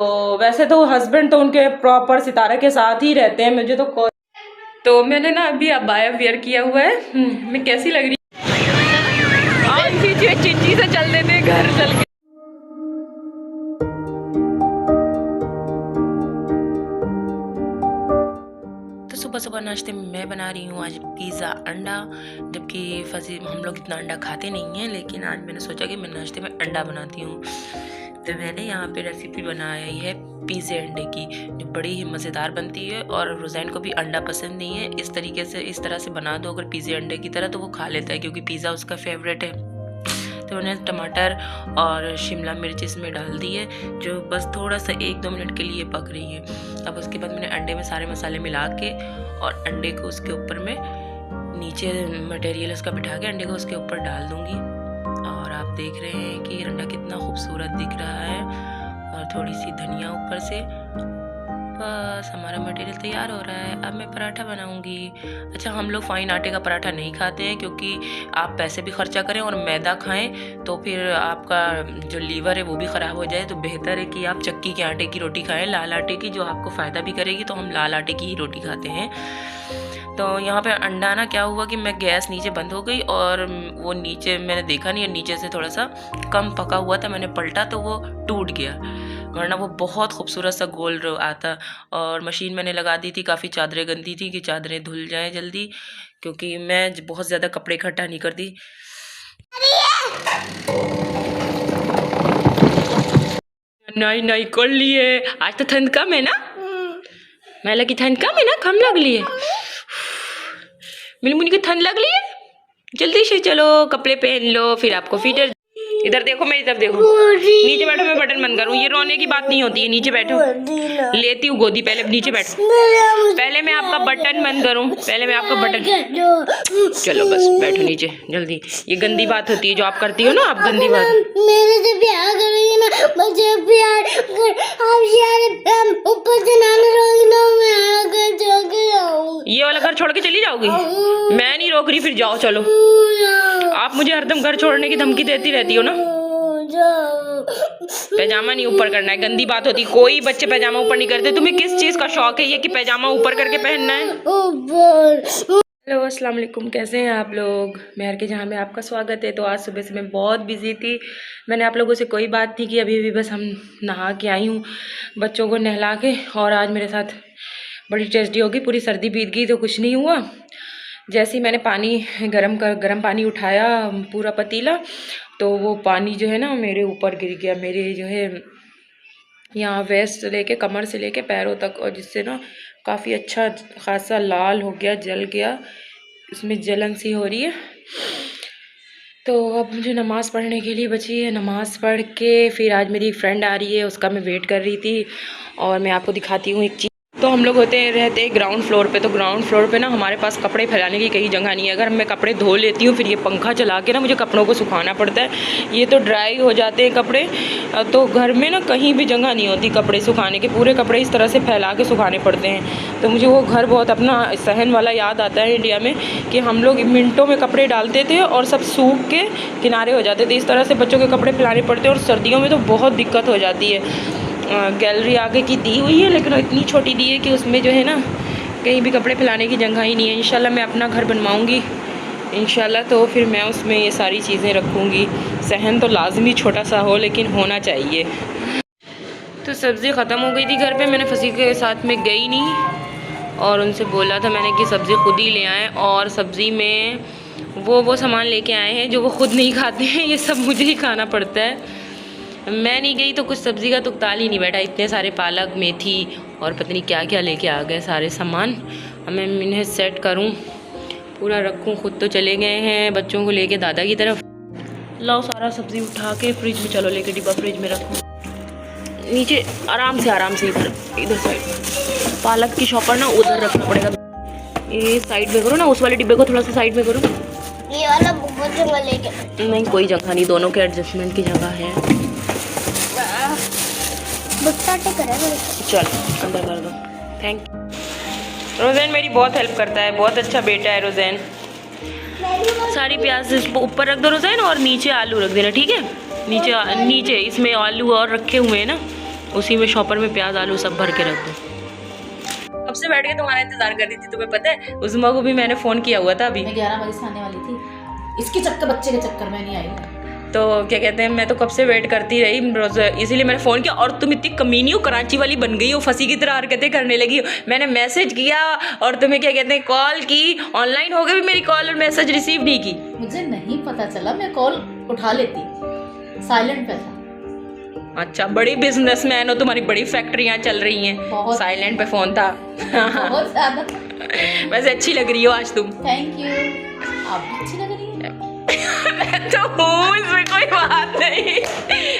तो वैसे तो हस्बैंड तो उनके प्रॉपर सितारे के साथ ही रहते हैं, मुझे तो मैंने ना अभी अबाया वेयर किया हुआ है। मैं कैसी लग रही चिंची से चल देते घर चल के। तो सुबह सुबह नाश्ते में मैं बना रही हूँ आज पिज़्ज़ा अंडा, जबकि फजी हम लोग इतना अंडा खाते नहीं हैं, लेकिन आज मैंने सोचा कि मैं नाश्ते में अंडा बनाती हूँ। तो मैंने यहाँ पे रेसिपी बनाई है पिज़्ज़े अंडे की, जो बड़ी ही मज़ेदार बनती है और रुज़ैन को भी अंडा पसंद नहीं है। इस तरीके से इस तरह से बना दो अगर पिज़्ज़े अंडे की तरह, तो वो खा लेता है क्योंकि पिज़्ज़ा उसका फेवरेट है। तो उन्हें टमाटर और शिमला मिर्च इसमें डाल दी है, जो बस थोड़ा सा 1-2 मिनट के लिए पक रही है। अब उसके बाद मैंने अंडे में सारे मसाले मिला के और अंडे को उसके ऊपर में नीचे मटेरियल उसका बिठा के अंडे को उसके ऊपर डाल दूँगी। और आप देख रहे हैं कि अंडा कितना खूबसूरत दिख रहा है, और थोड़ी सी धनिया ऊपर से। बस हमारा मटेरियल तैयार हो रहा है। अब मैं पराठा बनाऊंगी। अच्छा, हम लोग फाइन आटे का पराठा नहीं खाते हैं, क्योंकि आप पैसे भी खर्चा करें और मैदा खाएं तो फिर आपका जो लीवर है वो भी ख़राब हो जाए। तो बेहतर है कि आप चक्की के आटे की रोटी खाएं, लाल आटे की, जो आपको फ़ायदा भी करेगी। तो हम लाल आटे की ही रोटी खाते हैं। तो यहाँ पे अंडा ना क्या हुआ कि मैं गैस नीचे बंद हो गई और वो नीचे मैंने देखा नहीं, नीचे से थोड़ा सा कम पका हुआ था। मैंने पलटा तो वो टूट गया, वरना वो बहुत खूबसूरत सा गोल आता। और मशीन मैंने लगा दी थी, काफ़ी चादरें गंदी थी कि चादरें धुल जाएं जल्दी, क्योंकि मैं बहुत ज़्यादा कपड़े इकट्ठा नहीं करती। नहीं नहीं कर लिए, आज तो ठंड कम है ना, मैं लगी ठंड कम है ना, कम लग लिए मेरी मुझे ठंड लग रही है। जल्दी से चलो कपड़े पहन लो, फिर आपको फीटर। इधर देखो, मेरी तरफ देखो, नीचे बैठो, मैं बटन बंद करूँ। ये रोने की बात नहीं होती है, नीचे बैठो, लेती हूँ गोदी। पहले नीचे बैठो, पहले मैं आपका बटन बंद करूँ, पहले मैं आपका बटन। चलो बस बैठो नीचे जल्दी। ये गंदी बात होती है जो आप करती हो ना, आप गंदी बात। मेरे से प्यार करोगी ना, मुझे प्यार आप ऊपर से ना रोगी ना, मैं घर छोड़ के जाऊंगी। ये वाला घर छोड़ के चली जाओगी? मैं नहीं रोक रही, फिर जाओ चलो। आप मुझे हरदम घर छोड़ने की धमकी देती रहती हो ना। पैजामा नहीं ऊपर करना है, गंदी बात होती। कोई बच्चे पैजामा ऊपर नहीं करते। तुम्हें किस चीज का शौक है ये कि पैजामा ऊपर करके पहनना है? हेलो, अस्सलाम वालेकुम, कैसे हैं आप लोग? मेहर के जहाँ में आपका स्वागत है। तो आज सुबह से मैं बहुत बिजी थी, मैंने आप लोगों से कोई बात नहीं की। अभी भी बस हम नहा के आई हूँ बच्चों को नहला के, और आज मेरे साथ बड़ी ट्रेजेडी होगी। पूरी सर्दी बीत गई तो कुछ नहीं हुआ। जैसे ही मैंने पानी गर्म पानी उठाया, पूरा पतीला, तो वो पानी जो है ना मेरे ऊपर गिर गया। मेरे जो है यहाँ वेस्ट से लेके कमर से लेके पैरों तक, और जिससे ना काफ़ी अच्छा खासा लाल हो गया, जल गया, उसमें जलन सी हो रही है। तो अब मुझे नमाज़ पढ़ने के लिए बची है। नमाज़ पढ़ के फिर आज मेरी फ्रेंड आ रही है, उसका मैं वेट कर रही थी। और मैं आपको दिखाती हूँ एक चीज़। तो हम लोग रहते हैं ग्राउंड फ्लोर पे। तो ग्राउंड फ्लोर पे ना हमारे पास कपड़े फैलाने की कहीं जगह नहीं है। अगर मैं कपड़े धो लेती हूँ, फिर ये पंखा चला के ना मुझे कपड़ों को सुखाना पड़ता है। ये तो ड्राई हो जाते हैं कपड़े, तो घर में ना कहीं भी जगह नहीं होती कपड़े सुखाने के। पूरे कपड़े इस तरह से फैला के सुखाने पड़ते हैं। तो मुझे वो घर बहुत अपना सहन वाला याद आता है इंडिया में, कि हम लोग मिनटों में कपड़े डालते थे और सब सूख के किनारे हो जाते थे। इस तरह से बच्चों के कपड़े फैलाने पड़ते हैं, और सर्दियों में तो बहुत दिक्कत हो जाती है। गैलरी आगे की दी हुई है, लेकिन इतनी छोटी दी है कि उसमें जो है ना कहीं भी कपड़े फैलाने की जगह ही नहीं है। इंशाल्लाह मैं अपना घर बनवाऊंगी इंशाल्लाह, तो फिर मैं उसमें ये सारी चीज़ें रखूंगी। सहन तो लाजमी छोटा सा हो, लेकिन होना चाहिए। तो सब्ज़ी ख़त्म हो गई थी घर पे। मैंने फसी के साथ में गई नहीं, और उनसे बोला था मैंने कि सब्ज़ी खुद ही ले आएँ। और सब्ज़ी में वो सामान लेके आए हैं जो वो खुद नहीं खाते हैं, ये सब मुझे ही खाना पड़ता है। मैं नहीं गई तो कुछ सब्ज़ी का तुकताल ही नहीं बैठा। इतने सारे पालक, मेथी और पता नहीं क्या क्या लेके आ गए सारे सामान। अब मैं इन्हें सेट करूं, पूरा रखूं। खुद तो चले गए हैं बच्चों को लेके दादा की तरफ। लाओ सारा सब्ज़ी उठा के फ्रिज में चलो लेके, डिब्बा फ्रिज में रखो। नीचे आराम से इधर साइड पालक की शॉपर ना उधर रखना पड़ेगा। ये साइड में करो ना, उस वाले डिब्बे को थोड़ा सा साइड में करो। ये वाला बहुत जगह लेके नहीं, कोई जगह नहीं, दोनों के एडजस्टमेंट की जगह है। चल अंदर कर दो। Thank you. रोज़ैन मेरी बहुत हेल्प करता है, बहुत अच्छा बेटा है रोज़ैन। सारी प्याज ऊपर रख दो रोज़ैन, और नीचे आलू रख देना, ठीक है? नीचे इसमें आलू और रखे हुए हैं ना, उसी में शॉपर में प्याज आलू सब भर के रख दो। कब से बैठ के तुम्हारा इंतजार कर रही थी, तुम्हें पता है? उस्मा को भी मैंने फोन किया हुआ था अभी। मैं 11 बजे से आने वाली थी, इसके चक्कर बच्चे के चक्कर में नहीं आई। तो क्या कहते हैं, मैं तो कब से वेट करती रही, इसीलिए मैंने फ़ोन किया। और तुम इतनी कमीनी हो, कराची वाली बन गई हो, फंसी की तरह हरकतें करने लगी हो। मैंने मैसेज किया और तुम्हें क्या कहते हैं कॉल की, ऑनलाइन हो गई भी मेरी कॉल और मैसेज रिसीव नहीं की। मुझे नहीं पता चला, मैं कॉल उठा लेती, साइलेंट पे था। अच्छा, बड़ी बिजनेसमैन हो, तुम्हारी बड़ी फैक्ट्रियाँ चल रही हैं, साइलेंट पे फ़ोन था। बहुत ज़्यादा। वैसे अच्छी लग रही हो आज तुम। थैंक यू, आप भी अच्छी लग रही हैं। मैं तो हूँ, इसमें कोई बात नहीं,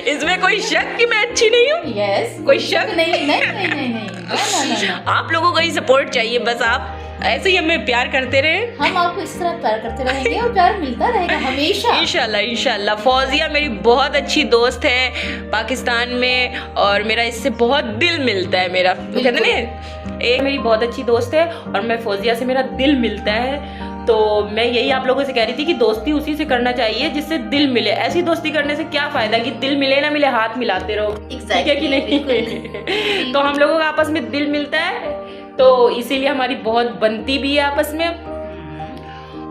इसमें कोई शक कि मैं अच्छी नहीं हूँ। यस, कोई शक नहीं नहीं नहीं नहीं नहीं। आप लोगों को ही सपोर्ट चाहिए, बस आप ऐसे ही हमें प्यार करते रहे। हम आपको इस तरह प्यार करते रहेंगे और प्यार मिलता रहेगा हमेशा, इंशाल्लाह इंशाल्लाह। फौजिया मेरी बहुत अच्छी दोस्त है पाकिस्तान में, और मेरा इससे बहुत दिल मिलता है। मेरा तो कहते ना, एक मेरी बहुत अच्छी दोस्त है और मैं फौजिया से मेरा दिल मिलता है। तो मैं यही आप लोगों से कह रही थी कि दोस्ती उसी से करना चाहिए जिससे दिल मिले। ऐसी दोस्ती करने से क्या फायदा कि दिल मिले ना मिले, हाथ मिलाते रहो। ठीक है कि नहीं? तो हम लोगों का आपस में दिल मिलता है, तो इसीलिए हमारी बहुत बनती भी है आपस में।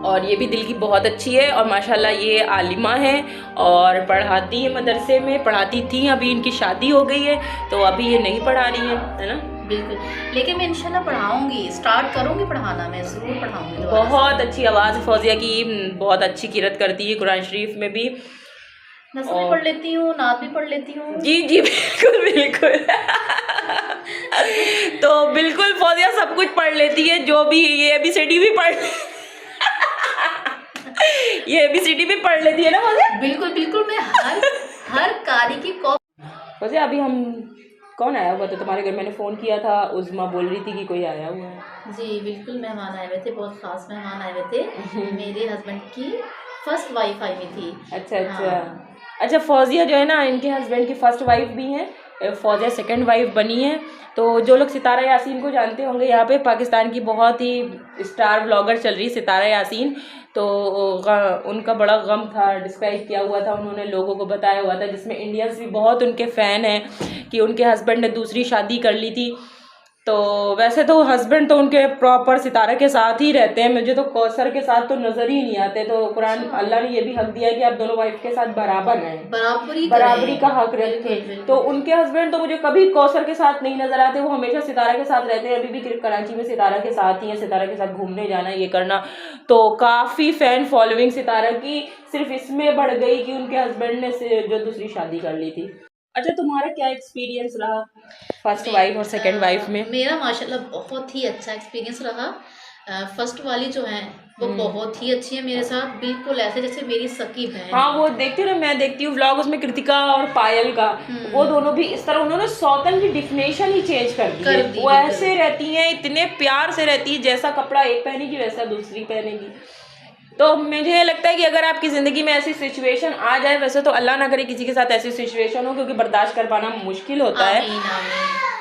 और ये भी दिल की बहुत अच्छी है, और माशाल्लाह ये आलिमा है और पढ़ाती है, मदरसे में पढ़ाती थी, अभी इनकी शादी हो गई है तो अभी ये नहीं पढ़ा रही है ना। बिल्कुल, लेकिन मैं इंशाल्लाह पढ़ाऊंगी, स्टार्ट करूंगी पढ़ाना, मैं ज़रूर पढ़ाऊंगी। बहुत अच्छी आवाज़ फौजिया की, बहुत अच्छी किरत करती है कुरान शरीफ में भी। नज़म भी पढ़ लेती हूँ, नात भी पढ़ लेती हूँ। जी जी बिल्कुल बिल्कुल। तो बिल्कुल फौजिया सब कुछ पढ़ लेती है, जो भी ये ABCD भी पढ़ ये ABCD भी पढ़ लेती है ना फौजिया? बिल्कुल बिल्कुल, मैं हर कारी की कॉपी। फौजिया अभी हम कौन आया हुआ था तुम्हारे घर? मैंने फ़ोन किया था, उज़मा बोल रही थी कि कोई आया हुआ है। जी बिल्कुल, मेहमान आए हुए थे, बहुत ख़ास मेहमान आए हुए थे। मेरे हस्बैंड की फर्स्ट वाइफ आई हुई थी। अच्छा अच्छा। अच्छा, फौजिया जो है ना, इनके हस्बैंड की फ़र्स्ट वाइफ भी हैं, फौजिया सेकंड वाइफ बनी है। तो जो लोग सितारा यासीन को जानते होंगे, यहाँ पे पाकिस्तान की बहुत ही स्टार ब्लॉगर चल रही है सितारा यासीन, तो उनका बड़ा गम था, डिस्क्राइब किया हुआ था उन्होंने, लोगों को बताया हुआ था, जिसमें इंडियंस भी बहुत उनके फ़ैन हैं कि उनके हस्बैंड ने दूसरी शादी कर ली थी। तो वैसे तो हस्बैंड तो उनके प्रॉपर सितारा के साथ ही रहते हैं, मुझे तो कौसर के साथ तो नज़र ही नहीं आते। तो कुरान अल्लाह ने ये भी हक दिया है कि आप दोनों वाइफ के साथ बराबर रहें, बराबरी का हक रखें। तो उनके हस्बैंड तो मुझे कभी कौसर के साथ नहीं नज़र आते, वो हमेशा सितारा के साथ रहते हैं, अभी भी कराची में सितारा के साथ ही हैं, सितारा के साथ घूमने जाना, ये करना। तो काफ़ी फ़ैन फॉलोइंग सितारा की सिर्फ इसमें बढ़ गई कि उनके हस्बैंड ने जो दूसरी शादी कर ली थी। अच्छा, तुम्हारा क्या एक्सपीरियंस रहा फर्स्ट वाइफ और सेकंड वाइफ में? मेरा माशाल्लाह बहुत ही अच्छा एक्सपीरियंस रहा। फर्स्ट वाली जो है वो बहुत ही अच्छी है मेरे साथ, बिल्कुल ऐसे जैसे मेरी सकी बहन। हाँ, वो देखती हूँ ना, मैं देखती हूँ व्लॉग, उसमें कृतिका और पायल का, वो दोनों भी इस तरह उन्होंने सौतन की डिफिनेशन ही चेंज कर दी। वो ऐसे रहती हैं, इतने प्यार से रहती है, जैसा कपड़ा एक पहनेगी वैसा दूसरी पहनेगी। तो मुझे लगता है कि अगर आपकी ज़िंदगी में ऐसी सिचुएशन आ जाए, वैसे तो अल्लाह ना करे किसी के साथ ऐसी सिचुएशन हो, क्योंकि बर्दाश्त कर पाना मुश्किल होता है,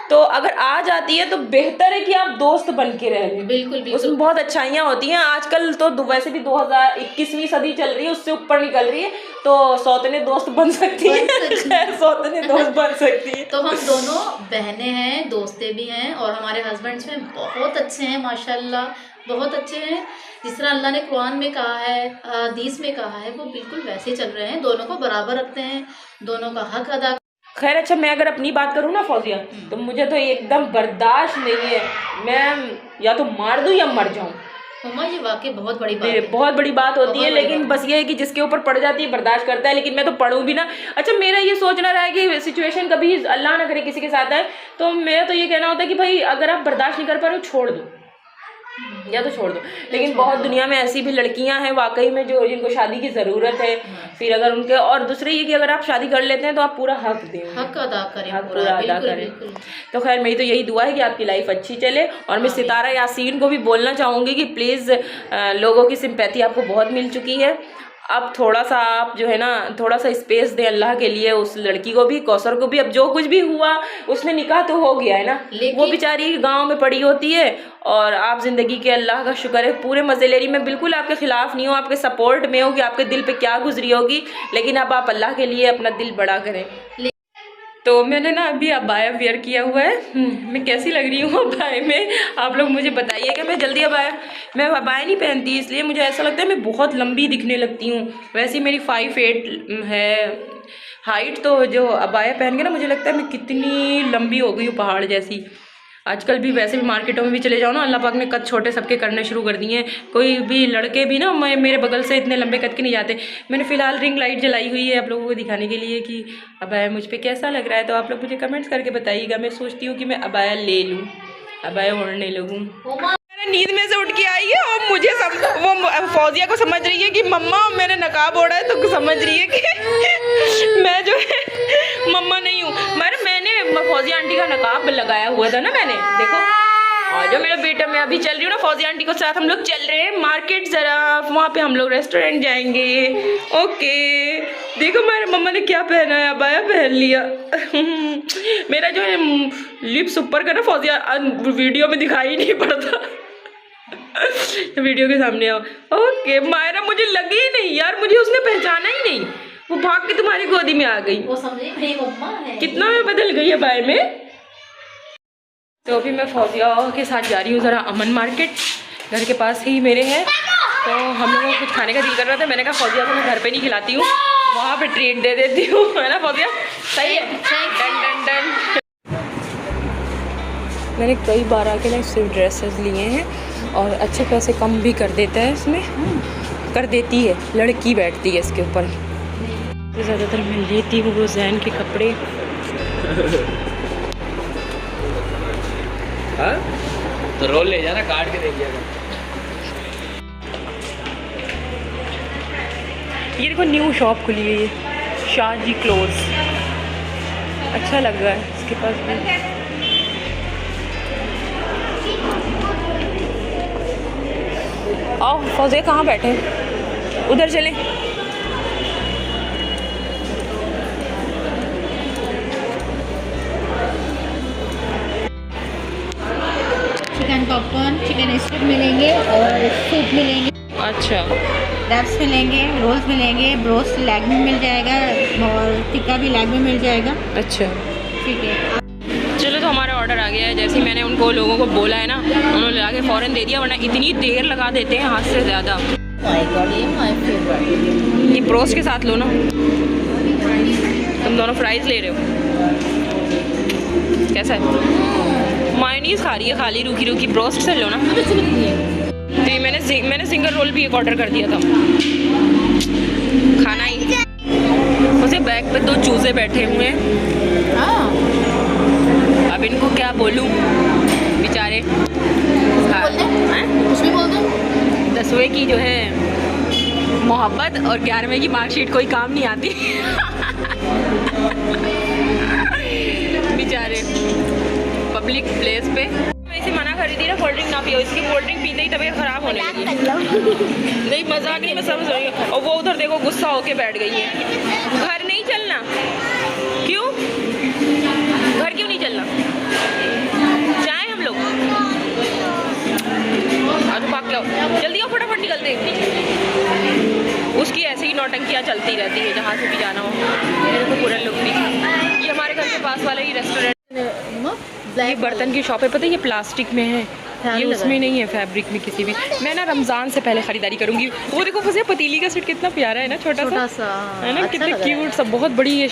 तो अगर आ जाती है तो बेहतर है कि आप दोस्त बन के रह लें। बिल्कुल, उसमें बहुत अच्छाइयाँ होती हैं। आजकल तो वैसे भी 2021वीं सदी चल रही है, उससे ऊपर निकल रही है, तो सौतने दोस्त बन सकती है, सौतने दोस्त बन सकती है। तो हम दोनों बहनें हैं, दोस्तें भी हैं, और हमारे हस्बैंड्स में बहुत अच्छे हैं माशाल्लाह, बहुत अच्छे हैं। जिस तरह अल्लाह ने कुरान में कहा है, हदीस में कहा है, वो बिल्कुल वैसे चल रहे हैं, दोनों को बराबर रखते हैं, दोनों का हक अदा। खैर, अच्छा, मैं अगर अपनी बात करूँ ना फौजिया, तो मुझे तो एकदम बर्दाश्त नहीं है, मैं या तो मार दूँ या मर जाऊँ। मम्मा, ये वाकई बहुत बड़ी बात है, बहुत बड़ी बात होती है, लेकिन बस ये है कि जिसके ऊपर पड़ जाती है बर्दाश्त करता है, लेकिन मैं तो पढ़ूँ भी ना। अच्छा, मेरा ये सोचना रहा है कि सिचुएशन कभी अल्लाह ना करे किसी के साथ आए, तो मेरा तो ये कहना होता है कि भाई अगर आप बर्दाश्त नहीं कर पा रहे हो, छोड़ दो, या तो छोड़ दो। लेकिन बहुत दुनिया में ऐसी भी लड़कियां हैं वाकई में जो जिनको शादी की ज़रूरत है, फिर अगर उनके, और दूसरे ये कि अगर आप शादी कर लेते हैं तो आप पूरा हक दें, हक अदा करें, हक पूरा अदा करें। तो खैर, मेरी तो यही दुआ है कि आपकी लाइफ अच्छी चले। और मैं सितारा यासीन को भी बोलना चाहूँगी कि प्लीज़, लोगों की सिंपैथी आपको बहुत मिल चुकी है, अब थोड़ा सा आप जो है ना, थोड़ा सा स्पेस दें अल्लाह के लिए, उस लड़की को भी, कौसर को भी। अब जो कुछ भी हुआ उसमें निकाह तो हो गया है ना, वो बेचारी गांव में पड़ी होती है, और आप ज़िंदगी के, अल्लाह का शुक्र है, पूरे मज़े ले रही। मैं बिल्कुल आपके ख़िलाफ़ नहीं हूँ, आपके सपोर्ट में हूँ कि आपके दिल पे क्या गुजरी होगी, लेकिन अब आप अल्लाह के लिए अपना दिल बड़ा करें। तो मैंने ना अभी अबाया वेयर किया हुआ है। मैं कैसी लग रही हूँ अबाया में, आप लोग मुझे बताइएगा। मैं जल्दी मैं अबाया नहीं पहनती, इसलिए मुझे ऐसा लगता है मैं बहुत लंबी दिखने लगती हूँ। वैसे मेरी 5'8" है हाइट, तो जो अबाया पहन के ना मुझे लगता है मैं कितनी लंबी हो गई हूँ, पहाड़ जैसी। आजकल भी वैसे भी मार्केटों में भी चले जाओ ना, अल्लाह पाक ने कद छोटे सबके करने शुरू कर दिए हैं। कोई भी लड़के भी ना मेरे बगल से इतने लंबे कद के नहीं जाते। मैंने फ़िलहाल रिंग लाइट जलाई हुई है आप लोगों को दिखाने के लिए कि अबाया मुझ पे कैसा लग रहा है। तो आप लोग मुझे कमेंट्स करके बताइएगा। मैं सोचती हूँ कि मैं अबाया ले लूँ, अबाया ओढ़ने लगूँ। नींद में से उठ के आई है और मुझे वो फौजिया को समझ रही है कि मम्मा मैंने नकाब ओढ़ा है, तो समझ रही है कि मैं जो है मम्मा नहीं हूँ। मैंने फौजिया आंटी का नकाब लगाया हुआ था ना मैंने, देखो। और जो मेरा बेटा, मैं अभी चल रही हूँ ना फौजिया आंटी के साथ, हम लोग चल रहे हैं मार्केट जरा, वहाँ पे हम लोग रेस्टोरेंट जाएंगे। ओके, देखो मेरे मम्मा ने क्या पहना है, अबाया पहन लिया। मेरा जो है लिप्स ऊपर का ना फौजिया वीडियो में दिखाई नहीं पड़ता। वीडियो के सामने आओ। ओके मायरा, मुझे लगी ही नहीं यार, मुझे उसने पहचाना ही नहीं, वो भाग के तुम्हारी गोदी में आ गई। वो समझी मेरी मम्मा है। कितना मैं बदल गई है बाय में। तो अभी मैं फौजिया के साथ जा रही हूँ ज़रा अमन मार्केट, घर के पास ही मेरे है। तो हम लोगों को कुछ खाने का दिल कर रहा था, मैंने कहा फौजिया को मैं घर पे नहीं खिलाती हूँ, वहाँ पे ट्रीट दे देती हूँ, है ना फौजिया? सही है, डन डन डन। मैंने कई बार आके ना इससे ड्रेसेस लिए हैं और अच्छे पैसे कम भी कर देता है, इसमें कर देती है, लड़की बैठती है इसके ऊपर। तो ज़्यादातर मैं लेती हूँ वो जैन के कपड़े। हाँ? तो रोल ले जाना, काट के दे दिया। ये देखो न्यू शॉप खुली है, ये शाहजी क्लोथ्स, अच्छा लग रहा है इसके पास भी। आओ फौजे, कहाँ बैठे, उधर चले। चिकन पॉपकॉर्न, चिकन स्टूप मिलेंगे और सूप मिलेंगे। अच्छा, रैप्स मिलेंगे, रोल्स मिलेंगे, ब्रोस्ट लैग में मिल जाएगा और टिक्का भी लैग में मिल जाएगा। अच्छा ठीक है, चलो। तो हमारा ऑर्डर आ गया है। जैसे ही मैंने उनको लोगों को बोला है ना, उन्होंने ला के फ़ौरन दे दिया, वरना इतनी देर लगा देते हैं हाथ से ज़्यादा। माय गॉड, ये माय फेवरेट। ये ब्रोस्ट के साथ लो ना, तुम दोनों फ्राइज़ ले रहे हो, कैसा है? मायोनीज़ खा रही है खाली, रूखी रूखी, ब्रोस्ट से लो ना। तो ये मैंने सिंगल रोल भी एक ऑर्डर कर दिया था, खाना ही। उसे बैग पे 2 चूजे बैठे हुए हैं। हाँ, अब इनको क्या बोलूं बेचारे। हाँ, कुछ भी बोल दो। 10वीं की जो है मोहब्बत और 11वीं की मार्कशीट कोई काम नहीं आती। बेचारे पब्लिक प्लेस पे। वैसे मना कर दी ना कोल्ड ड्रिंक ना पियो, इसकी कोल्ड ड्रिंक पीते ही तबीयत खराब होने लगी। नहीं मजाक नहीं, मैं समझ रही हूँ। और वो उधर देखो गुस्सा होके बैठ गई है। घर नहीं चलना, क्यों घर क्यों नहीं चलना? जाए हम लोग, आज भाग के आओ, जल्दी आओ, फटाफट निकलते हैं। उसकी ऐसे ही नौटंकियाँ चलती रहती है जहाँ से भी जाना हो। मेरे को पूरा लुक नहीं। ये हमारे घर के पास वाला ही रेस्टोरेंट, ब्लैक बर्तन की शॉप है, पता है ये प्लास्टिक में है, ये उसमें नहीं है, फैब्रिक में किसी भी। मैं ना रमज़ान से पहले ख़रीदारी करूँगी। वो देखो फसे पतीली का सेट कितना प्यारा है ना, छोटा सा है ना, कितना क्यूट सा, बहुत बड़ी ये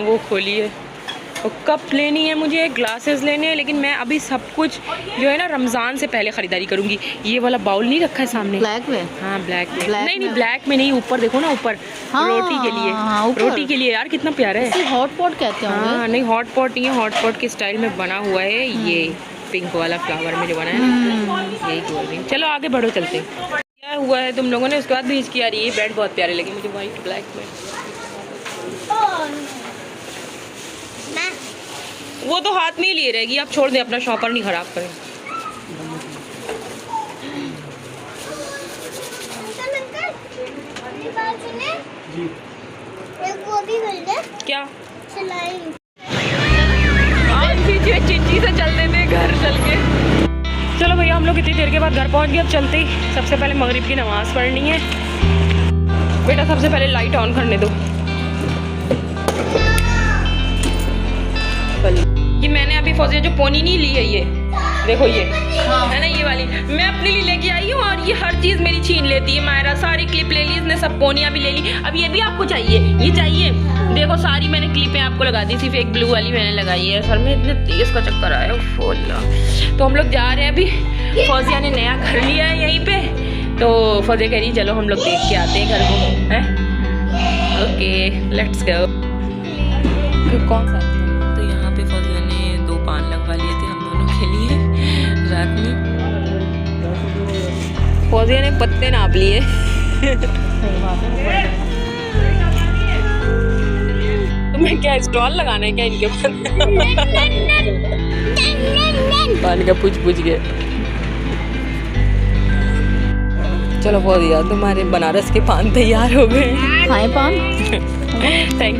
वो खोली है। और कप लेनी है मुझे, ग्लासेस लेने हैं, लेकिन मैं अभी सब कुछ जो है ना रमज़ान से पहले ख़रीदारी करूँगी। ये वाला बाउल नहीं रखा है सामने, ब्लैक में? हाँ ब्लैक में। नहीं ब्लैक में नहीं, ऊपर देखो ना, ऊपर रोटी के लिए। रोटी के लिए यार कितना प्यारा है। हॉट पॉट कहते हैं। हाँ नहीं, हॉट पॉट नहीं है, हॉट पॉट के स्टाइल में बना हुआ है। ये पिंक वाला फ्लावर में जो बना है ना, यही बोल रही हूँ। चलो आगे बढ़ो, चलते हैं। क्या हुआ है तुम लोगों ने? उसके बाद भी इसकी यार ये ब्रेड बहुत प्यारे लगे मुझे, वाइट ब्लैक में। वो तो हाथ में ही लिए रहेगी, आप छोड़ दें, अपना शॉपर नहीं ख़राब करें। क्या चिंची से चल देते घर चल के। चलो भैया, हम लोग इतनी देर के बाद घर पहुंच गए। अब चलते ही सबसे पहले मगरिब की नमाज़ पढ़नी है। बेटा सबसे पहले लाइट ऑन करने दो। फौजिया जो पोनी नहीं ली है, ये देखो ये हाँ। है ना, ये वाली मैं अपने लिए लेके आई हूँ और ये हर चीज़ मेरी छीन लेती है। मायरा सारी क्लिप ले ली इसने, सब पोनियाँ भी ले ली। अब ये भी आपको चाहिए, ये चाहिए। देखो सारी मैंने क्लिपें आपको लगा दी, सिर्फ एक ब्लू वाली मैंने लगाई है। सर में इतने तेज का चक्कर आया फोला। तो हम लोग जा रहे हैं अभी, फौजिया ने नया घर लिया है यहीं पे, तो फौजिया कह रही चलो हम लोग देख के आते हैं घर को, है। Okay let's go. कौन सा? तो यहाँ पे फौजिया ने 2 पान लगवा लिए थे हम दोनों के लिए रात में। फौजिया ने पत्ते नाप लिए। तुम्हें क्या स्टॉल लगाना है क्या इनके ऊपर? पान का पूछ गए। चलो फौजिया तुम्हारे बनारस के पान तैयार हो गए। खाए पान। थैंक